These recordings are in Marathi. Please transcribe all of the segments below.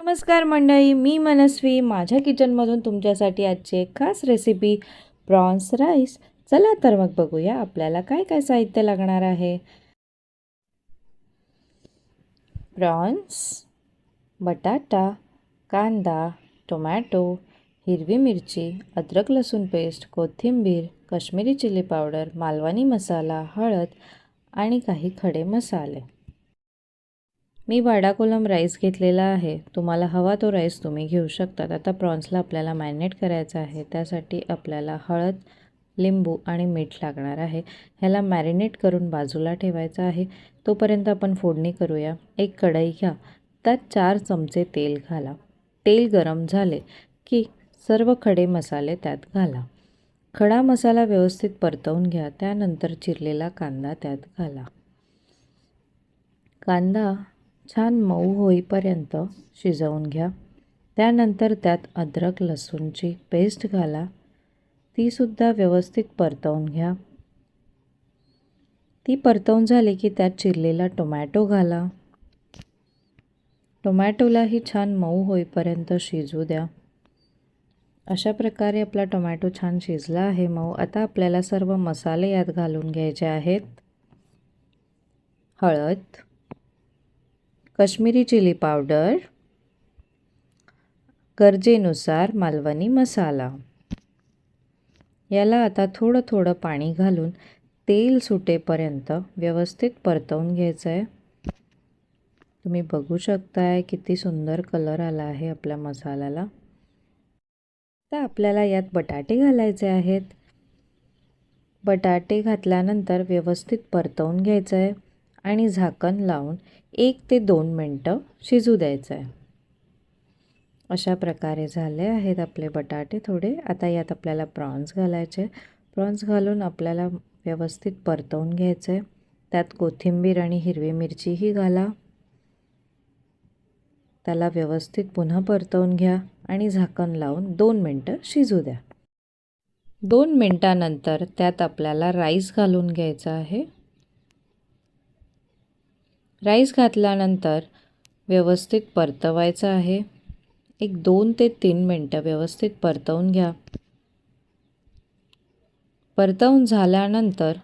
नमस्कार मंडळी, मी मनस्वी. माझ्या किचनमधून तुमच्यासाठी आजची एक खास रेसिपी प्रॉन्स राईस. चला तर मग बघूया आपल्याला काय काय साहित्य लागणार आहे. प्रॉन्स, बटाटा, कांदा, टोमॅटो, हिरवी मिरची, अद्रक लसूण पेस्ट, कोथिंबीर, काश्मीरी चिली पावडर, मालवणी मसाला, हळद आणि काही खडे मसाले. मी वाडाकोलम राईस घेतलेला आहे. तुम्हाला हवा तो राईस तुम्ही घेऊ शकतात. आता प्रॉन्सला आपल्याला मॅरिनेट करायचं आहे. त्यासाठी आपल्याला हळद, लिंबू आणि मीठ लागणार आहे. ह्याला मॅरिनेट करून बाजूला ठेवायचं आहे. तोपर्यंत आपण फोडणी करूया. एक कढई घ्या, त्यात 4 चमचे तेल घाला. तेल गरम झाले की सर्व खडे मसाले त्यात घाला. खडा मसाला व्यवस्थित परतवून घ्या. त्यानंतर चिरलेला कांदा त्यात घाला. कांदा छान मऊ होईपर्यंत शिजवून घ्या. त्यानंतर त्यात अद्रक लसूणची पेस्ट घाला. तीसुद्धा व्यवस्थित परतवून घ्या. ती परतवून झाली की त्यात चिरलेला टोमॅटो घाला. टोमॅटोलाही छान मऊ होईपर्यंत शिजू द्या. अशा प्रकारे आपला टोमॅटो छान शिजला आहे मऊ. आता आपल्याला सर्व मसाले यात घालून घ्यायचे आहेत. हळद, काश्मीरी चिली पावडर, गरजेनुसार मालवणी मसाला. याला आता थोडं थोडं पाणी घालून तेल सुटेपर्यंत व्यवस्थित परतवून घ्यायचं आहे. तुम्ही बघू शकताय किती सुंदर कलर आला आहे आपल्या मसाल्याला. आता आपल्याला यात बटाटे घालायचे आहेत. बटाटे घातल्यानंतर व्यवस्थित परतवून घ्यायचं आहे आणि झाकण लावून 1 ते 2 मिनटं शिजू द्यायचं आहे. अशा प्रकारे झाले आहेत आपले बटाटे थोडे. आता यात आपल्याला प्रॉन्स घालायचे. प्रॉन्स घालून आपल्याला व्यवस्थित परतवून घ्यायचं आहे. त्यात कोथिंबीर आणि हिरवी मिरचीही घाला. त्याला व्यवस्थित पुन्हा परतवून घ्या आणि झाकण लावून 2 मिनटं शिजू द्या. 2 मिनटानंतर त्यात आपल्याला राईस घालून घ्यायचा आहे. राईस घातल्यानंतर व्यवस्थित परतवायचं आहे. एक 2 ते 3 मिनटं व्यवस्थित परतवून घ्या. परतवून झाल्यानंतर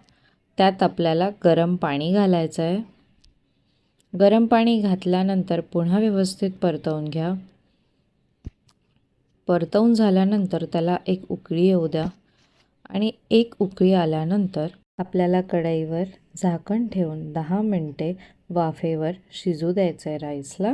त्यात आपल्याला गरम पाणी घालायचं आहे. गरम पाणी घातल्यानंतर पुन्हा व्यवस्थित परतवून घ्या. परतवून झाल्यानंतर त्याला एक उकळी येऊ द्या आणि एक उकळी आल्यानंतर आपल्याला कढईवर झाकण ठेवून 10 मिनटे वाफेवर शिजू द्यायचं आहे राईसला.